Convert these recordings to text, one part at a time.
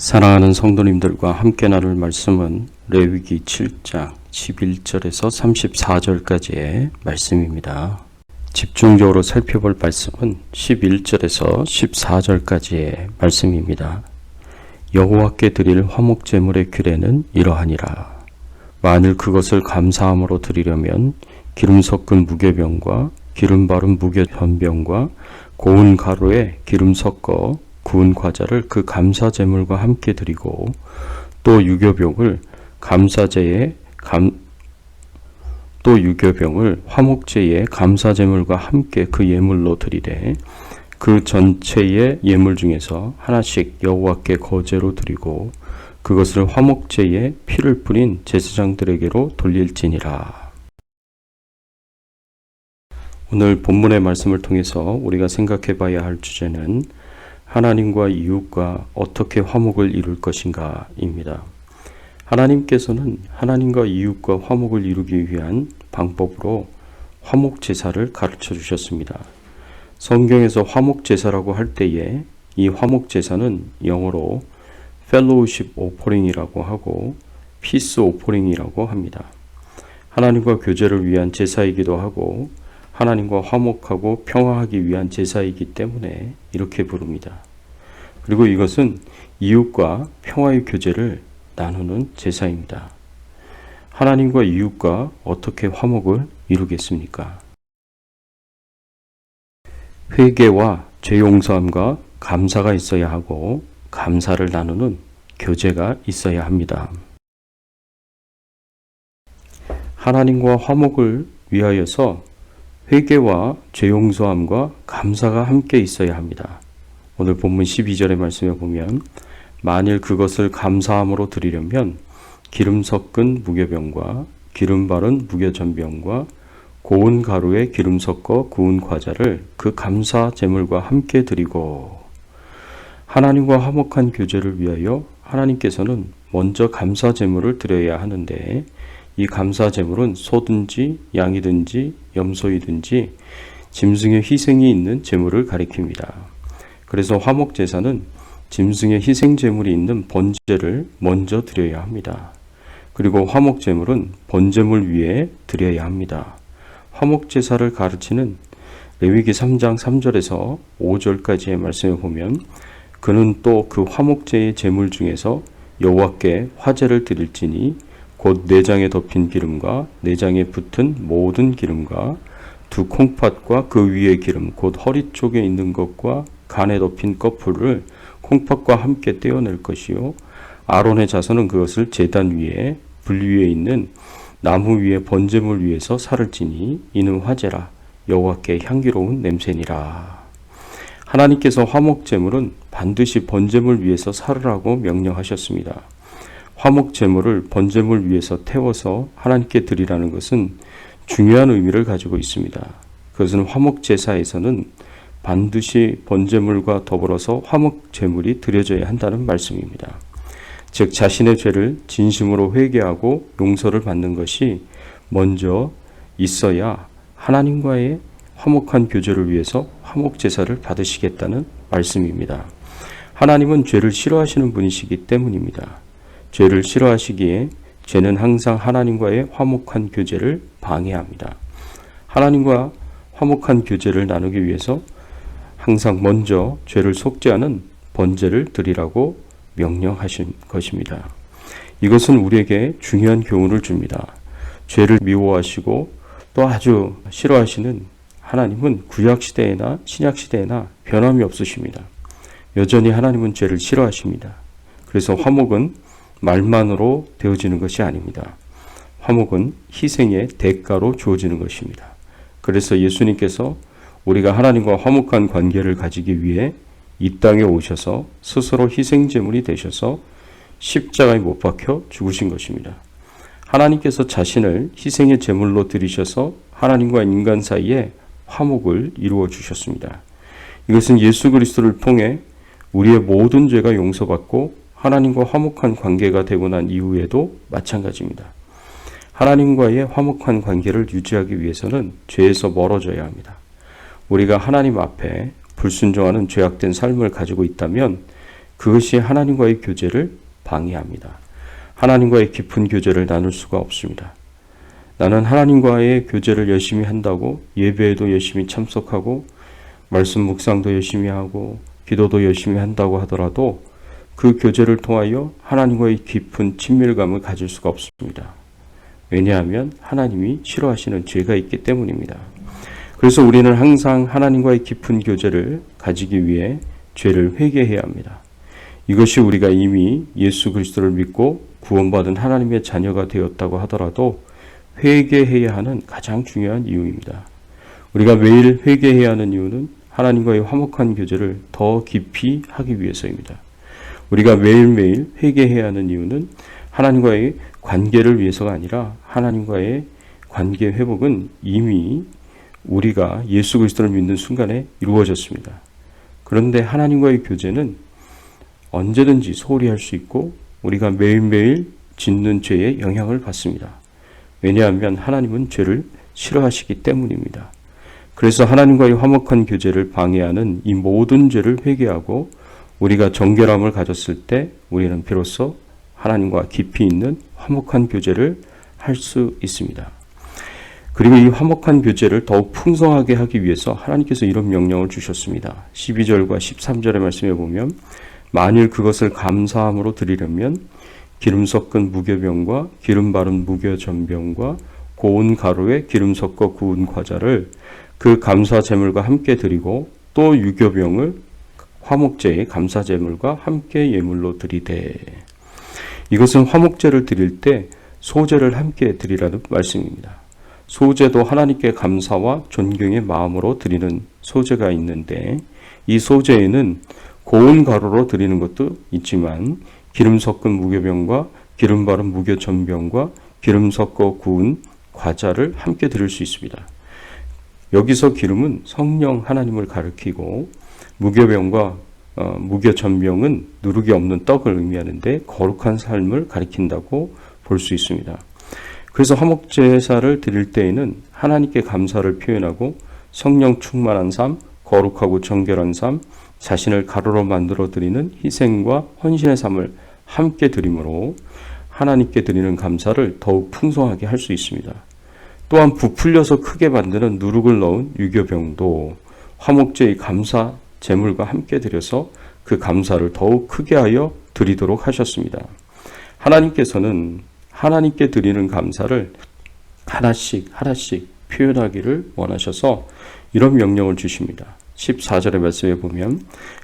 사랑하는 성도님들과 함께 나눌 말씀은 레위기 7장 11절에서 34절까지의 말씀입니다. 집중적으로 살펴볼 말씀은 11절에서 14절까지의 말씀입니다. 여호와께 드릴 화목 제물의 규례는 이러하니라. 만일 그것을 감사함으로 드리려면 기름 섞은 무교병과 기름 바른 무교전병과 고운 가루에 기름 섞어 구운 과자를 그 감사 제물과 함께 드리고 또 유교병을 화목제의 감사 제물과 함께 그 예물로 드리되 그 전체의 예물 중에서 하나씩 여호와께 거제로 드리고 그것을 화목제에 피를 뿌린 제사장들에게로 돌릴지니라. 오늘 본문의 말씀을 통해서 우리가 생각해 봐야 할 주제는 하나님과 이웃과 어떻게 화목을 이룰 것인가 입니다. 하나님께서는 하나님과 이웃과 화목을 이루기 위한 방법으로 화목제사를 가르쳐 주셨습니다. 성경에서 화목제사라고 할 때에 이 화목제사는 영어로 fellowship offering이라고 하고 peace offering이라고 합니다. 하나님과 교제를 위한 제사이기도 하고 하나님과 화목하고 평화하기 위한 제사이기 때문에 이렇게 부릅니다. 그리고 이것은 이웃과 평화의 교제를 나누는 제사입니다. 하나님과 이웃과 어떻게 화목을 이루겠습니까? 회개와 죄 용서함과 감사가 있어야 하고 감사를 나누는 교제가 있어야 합니다. 하나님과 화목을 위하여서 회개와 죄 용서함과 감사가 함께 있어야 합니다. 오늘 본문 12절의 말씀에 보면 만일 그것을 감사함으로 드리려면 기름 섞은 무교병과 기름 바른 무교전병과 고운 가루에 기름 섞어 구운 과자를 그 감사 제물과 함께 드리고 하나님과 화목한 교제를 위하여 하나님께서는 먼저 감사 제물을 드려야 하는데 이 감사 제물은 소든지 양이든지 염소이든지 짐승의 희생이 있는 제물을 가리킵니다. 그래서 화목 제사는 짐승의 희생 제물이 있는 번제를 먼저 드려야 합니다. 그리고 화목 제물은 번제물 위에 드려야 합니다. 화목 제사를 가르치는 레위기 3장 3절에서 5절까지의 말씀을 보면 그는 또 그 화목제의 제물 중에서 여호와께 화제를 드릴지니 곧 내장에 덮인 기름과 내장에 붙은 모든 기름과 두 콩팥과 그 위의 기름 곧 허리 쪽에 있는 것과 간에 덮인 꺼풀을 콩팥과 함께 떼어낼 것이요 아론의 자손은 그것을 제단 위에 불 위에 있는 나무 위에 번제물 위에서 살을 찌니 이는 화제라 여호와께 향기로운 냄새니라. 하나님께서 화목제물은 반드시 번제물 위에서 살으라고 명령하셨습니다. 화목 제물을 번제물 위에서 태워서 하나님께 드리라는 것은 중요한 의미를 가지고 있습니다. 그것은 화목 제사에서는 반드시 번제물과 더불어서 화목 제물이 드려져야 한다는 말씀입니다. 즉 자신의 죄를 진심으로 회개하고 용서를 받는 것이 먼저 있어야 하나님과의 화목한 교제를 위해서 화목 제사를 받으시겠다는 말씀입니다. 하나님은 죄를 싫어하시는 분이시기 때문입니다. 죄를 싫어하시기에 죄는 항상 하나님과의 화목한 교제를 방해합니다. 하나님과 화목한 교제를 나누기 위해서 항상 먼저 죄를 속죄하는 번제를 드리라고 명령하신 것입니다. 이것은 우리에게 중요한 교훈을 줍니다. 죄를 미워하시고 또 아주 싫어하시는 하나님은 구약시대에나 신약시대에나 변함이 없으십니다. 여전히 하나님은 죄를 싫어하십니다. 그래서 화목은 말만으로 되어지는 것이 아닙니다. 화목은 희생의 대가로 주어지는 것입니다. 그래서 예수님께서 우리가 하나님과 화목한 관계를 가지기 위해 이 땅에 오셔서 스스로 희생제물이 되셔서 십자가에 못 박혀 죽으신 것입니다. 하나님께서 자신을 희생의 제물로 드리셔서 하나님과 인간 사이에 화목을 이루어 주셨습니다. 이것은 예수 그리스도를 통해 우리의 모든 죄가 용서받고 하나님과 화목한 관계가 되고 난 이후에도 마찬가지입니다. 하나님과의 화목한 관계를 유지하기 위해서는 죄에서 멀어져야 합니다. 우리가 하나님 앞에 불순종하는 죄악된 삶을 가지고 있다면 그것이 하나님과의 교제를 방해합니다. 하나님과의 깊은 교제를 나눌 수가 없습니다. 나는 하나님과의 교제를 열심히 한다고 예배에도 열심히 참석하고 말씀 묵상도 열심히 하고 기도도 열심히 한다고 하더라도 그 교제를 통하여 하나님과의 깊은 친밀감을 가질 수가 없습니다. 왜냐하면 하나님이 싫어하시는 죄가 있기 때문입니다. 그래서 우리는 항상 하나님과의 깊은 교제를 가지기 위해 죄를 회개해야 합니다. 이것이 우리가 이미 예수 그리스도를 믿고 구원받은 하나님의 자녀가 되었다고 하더라도 회개해야 하는 가장 중요한 이유입니다. 우리가 매일 회개해야 하는 이유는 하나님과의 화목한 교제를 더 깊이 하기 위해서입니다. 우리가 매일매일 회개해야 하는 이유는 하나님과의 관계를 위해서가 아니라 하나님과의 관계 회복은 이미 우리가 예수 그리스도를 믿는 순간에 이루어졌습니다. 그런데 하나님과의 교제는 언제든지 소홀히 할 수 있고 우리가 매일매일 짓는 죄에 영향을 받습니다. 왜냐하면 하나님은 죄를 싫어하시기 때문입니다. 그래서 하나님과의 화목한 교제를 방해하는 이 모든 죄를 회개하고 우리가 정결함을 가졌을 때 우리는 비로소 하나님과 깊이 있는 화목한 교제를 할 수 있습니다. 그리고 이 화목한 교제를 더욱 풍성하게 하기 위해서 하나님께서 이런 명령을 주셨습니다. 12절과 13절의 말씀에 보면 만일 그것을 감사함으로 드리려면 기름 섞은 무교병과 기름 바른 무교전병과 고운 가루에 기름 섞어 구운 과자를 그 감사 제물과 함께 드리고 또 유교병을 화목제의 감사 제물과 함께 예물로 드리되. 이것은 화목제를 드릴 때 소제를 함께 드리라는 말씀입니다. 소제도 하나님께 감사와 존경의 마음으로 드리는 소제가 있는데 이 소제에는 고운 가루로 드리는 것도 있지만 기름 섞은 무교병과 기름 바른 무교전병과 기름 섞어 구운 과자를 함께 드릴 수 있습니다. 여기서 기름은 성령 하나님을 가리키고 무교병과 무교전병은 누룩이 없는 떡을 의미하는데 거룩한 삶을 가리킨다고 볼 수 있습니다. 그래서 화목제사를 드릴 때에는 하나님께 감사를 표현하고 성령 충만한 삶, 거룩하고 정결한 삶, 자신을 가루로 만들어 드리는 희생과 헌신의 삶을 함께 드림으로 하나님께 드리는 감사를 더욱 풍성하게 할 수 있습니다. 또한 부풀려서 크게 만드는 누룩을 넣은 유교병도 화목제의 감사 제물과 함께 드려서 그 감사를 더욱 크게 하여 드리도록 하셨습니다. 하나님께서는 하나님께 드리는 감사를 하나씩 표현하기를 원하셔서 이런 명령을 주십니다. 14절의 말씀에 보면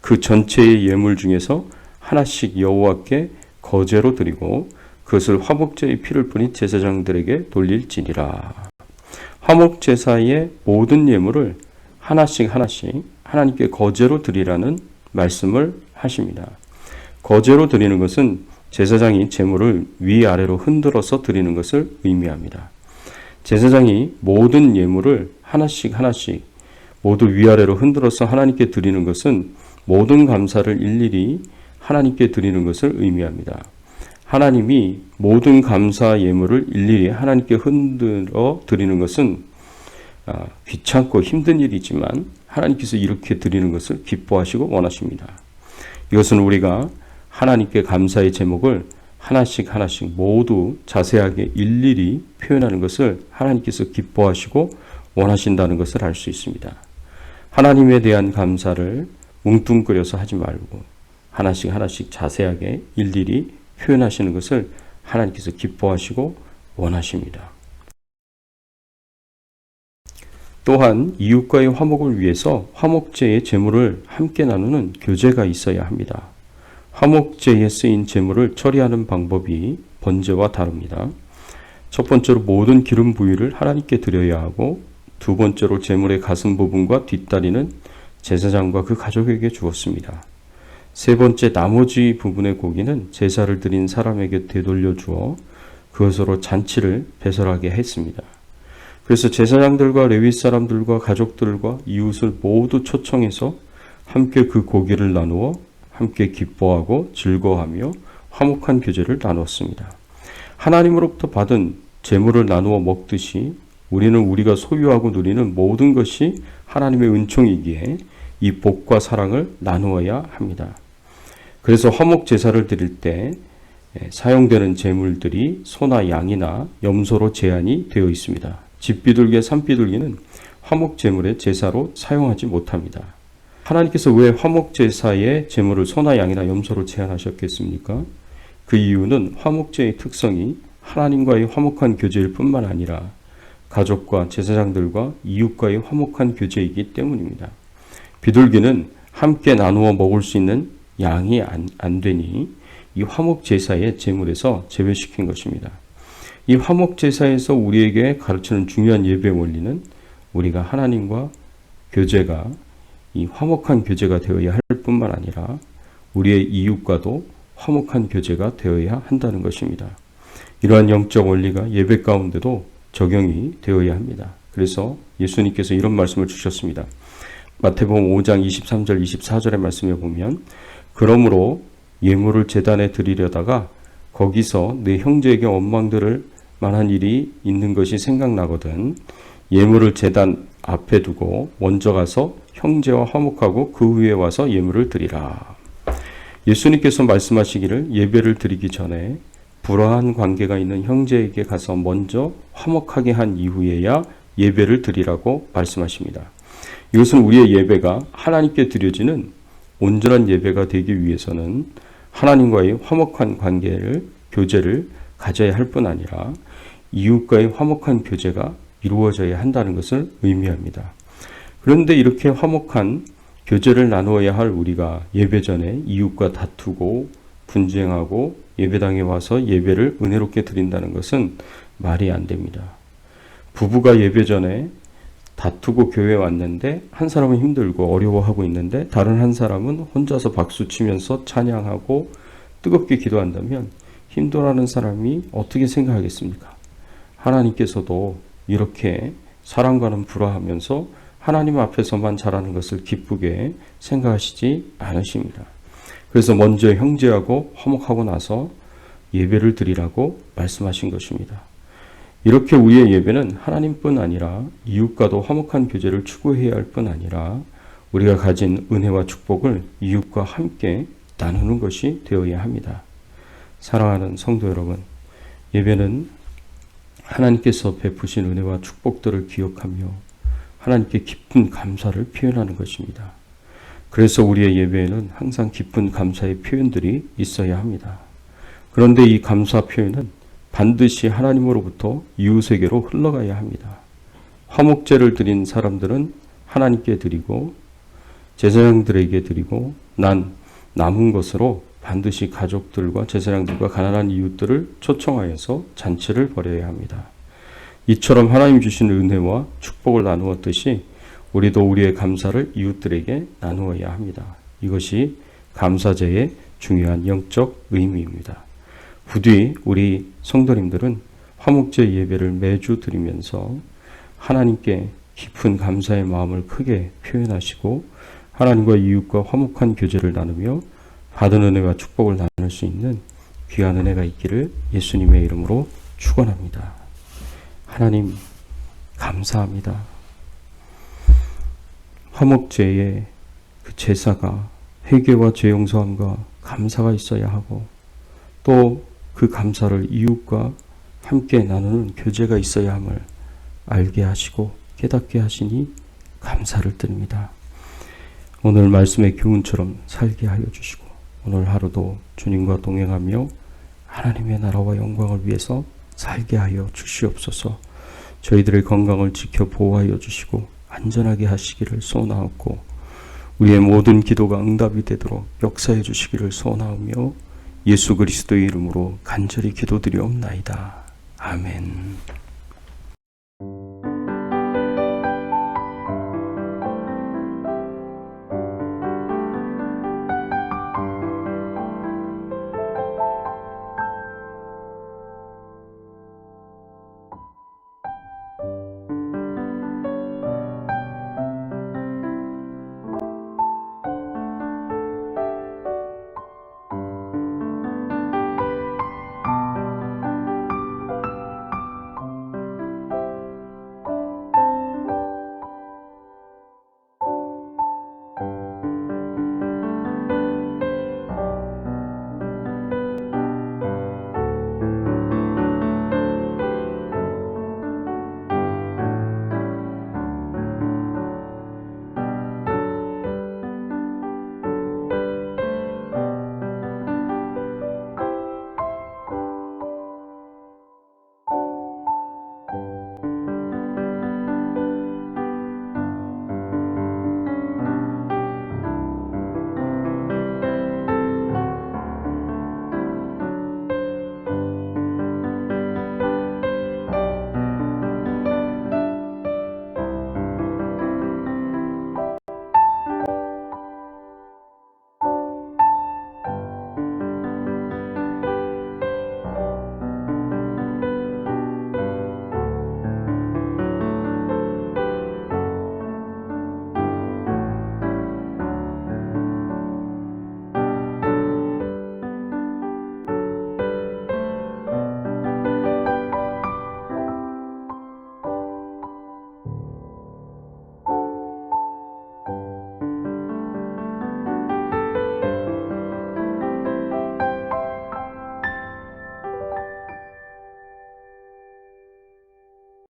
그 전체의 예물 중에서 하나씩 여호와께 거제로 드리고 그것을 화목제의 피를 뿌린 제사장들에게 돌릴지니라. 화목제사의 모든 예물을 하나씩 하나님께 거제로 드리라는 말씀을 하십니다. 거제로 드리는 것은 제사장이 제물을 위아래로 흔들어서 드리는 것을 의미합니다. 제사장이 모든 예물을 하나씩 모두 위아래로 흔들어서 하나님께 드리는 것은 모든 감사를 일일이 하나님께 드리는 것을 의미합니다. 하나님이 모든 감사 예물을 일일이 하나님께 흔들어 드리는 것은 귀찮고 힘든 일이지만 하나님께서 이렇게 드리는 것을 기뻐하시고 원하십니다. 이것은 우리가 하나님께 감사의 제목을 하나씩 모두 자세하게 일일이 표현하는 것을 하나님께서 기뻐하시고 원하신다는 것을 알 수 있습니다. 하나님에 대한 감사를 뭉뚱그려서 하지 말고 하나씩 자세하게 일일이 표현하시는 것을 하나님께서 기뻐하시고 원하십니다. 또한 이웃과의 화목을 위해서 화목제의 제물을 함께 나누는 교제가 있어야 합니다. 화목제에 쓰인 제물을 처리하는 방법이 번제와 다릅니다. 첫 번째로 모든 기름 부위를 하나님께 드려야 하고 두 번째로 제물의 가슴 부분과 뒷다리는 제사장과 그 가족에게 주었습니다. 세 번째 나머지 부분의 고기는 제사를 드린 사람에게 되돌려 주어 그것으로 잔치를 배설하게 했습니다. 그래서 제사장들과 레위 사람들과 가족들과 이웃을 모두 초청해서 함께 그 고기를 나누어 함께 기뻐하고 즐거워하며 화목한 교제를 나눴습니다. 하나님으로부터 받은 제물을 나누어 먹듯이 우리는 우리가 소유하고 누리는 모든 것이 하나님의 은총이기에 이 복과 사랑을 나누어야 합니다. 그래서 화목 제사를 드릴 때 사용되는 제물들이 소나 양이나 염소로 제한이 되어 있습니다. 집비둘기, 산비둘기는 화목 제물의 제사로 사용하지 못합니다. 하나님께서 왜 화목 제사의 제물을 소나 양이나 염소로 제한하셨겠습니까? 그 이유는 화목제의 특성이 하나님과의 화목한 교제일 뿐만 아니라 가족과 제사장들과 이웃과의 화목한 교제이기 때문입니다. 비둘기는 함께 나누어 먹을 수 있는 양이 안 되니 이 화목제사의 제물에서 제외시킨 것입니다. 이 화목제사에서 우리에게 가르치는 중요한 예배 원리는 우리가 하나님과 교제가 이 화목한 교제가 되어야 할 뿐만 아니라 우리의 이웃과도 화목한 교제가 되어야 한다는 것입니다. 이러한 영적 원리가 예배 가운데도 적용이 되어야 합니다. 그래서 예수님께서 이런 말씀을 주셨습니다. 마태복음 5장 23절 24절의 말씀에 보면 그러므로 예물을 제단에 드리려다가 거기서 내 형제에게 원망들을 만한 일이 있는 것이 생각나거든 예물을 제단 앞에 두고 먼저 가서 형제와 화목하고 그 후에 와서 예물을 드리라. 예수님께서 말씀하시기를 예배를 드리기 전에 불화한 관계가 있는 형제에게 가서 먼저 화목하게 한 이후에야 예배를 드리라고 말씀하십니다. 이것은 우리의 예배가 하나님께 드려지는 온전한 예배가 되기 위해서는 하나님과의 화목한 관계를, 교제를 가져야 할 뿐 아니라 이웃과의 화목한 교제가 이루어져야 한다는 것을 의미합니다. 그런데 이렇게 화목한 교제를 나누어야 할 우리가 예배 전에 이웃과 다투고 분쟁하고 예배당에 와서 예배를 은혜롭게 드린다는 것은 말이 안 됩니다. 부부가 예배 전에 다투고 교회에 왔는데 한 사람은 힘들고 어려워하고 있는데 다른 한 사람은 혼자서 박수치면서 찬양하고 뜨겁게 기도한다면 힘들어하는 사람이 어떻게 생각하겠습니까? 하나님께서도 이렇게 사람과는 불화하면서 하나님 앞에서만 잘하는 것을 기쁘게 생각하시지 않으십니다. 그래서 먼저 형제하고 화목하고 나서 예배를 드리라고 말씀하신 것입니다. 이렇게 우리의 예배는 하나님뿐 아니라 이웃과도 화목한 교제를 추구해야 할 뿐 아니라 우리가 가진 은혜와 축복을 이웃과 함께 나누는 것이 되어야 합니다. 사랑하는 성도 여러분, 예배는 하나님께서 베푸신 은혜와 축복들을 기억하며 하나님께 깊은 감사를 표현하는 것입니다. 그래서 우리의 예배에는 항상 깊은 감사의 표현들이 있어야 합니다. 그런데 이 감사 표현은 반드시 하나님으로부터 이웃에게로 흘러가야 합니다. 화목제를 드린 사람들은 하나님께 드리고 제사장들에게 드리고 남은 것으로 반드시 가족들과 제사장들과 가난한 이웃들을 초청하여서 잔치를 벌여야 합니다. 이처럼 하나님 주신 은혜와 축복을 나누었듯이 우리도 우리의 감사를 이웃들에게 나누어야 합니다. 이것이 감사제의 중요한 영적 의미입니다. 부디 우리 성도님들은 화목제 예배를 매주 드리면서 하나님께 깊은 감사의 마음을 크게 표현하시고 하나님과 이웃과 화목한 교제를 나누며 받은 은혜와 축복을 나눌 수 있는 귀한 은혜가 있기를 예수님의 이름으로 축원합니다. 하나님 감사합니다. 화목제의 그 제사가 회개와 죄 용서함과 감사가 있어야 하고 또 그 감사를 이웃과 함께 나누는 교제가 있어야 함을 알게 하시고 깨닫게 하시니 감사를 드립니다. 오늘 말씀의 교훈처럼 살게 하여 주시고 오늘 하루도 주님과 동행하며 하나님의 나라와 영광을 위해서 살게 하여 주시옵소서. 저희들의 건강을 지켜 보호하여 주시고 안전하게 하시기를 소원하옵고 우리의 모든 기도가 응답이 되도록 역사해 주시기를 소원하오며 예수 그리스도의 이름으로 간절히 기도드리옵나이다. 아멘.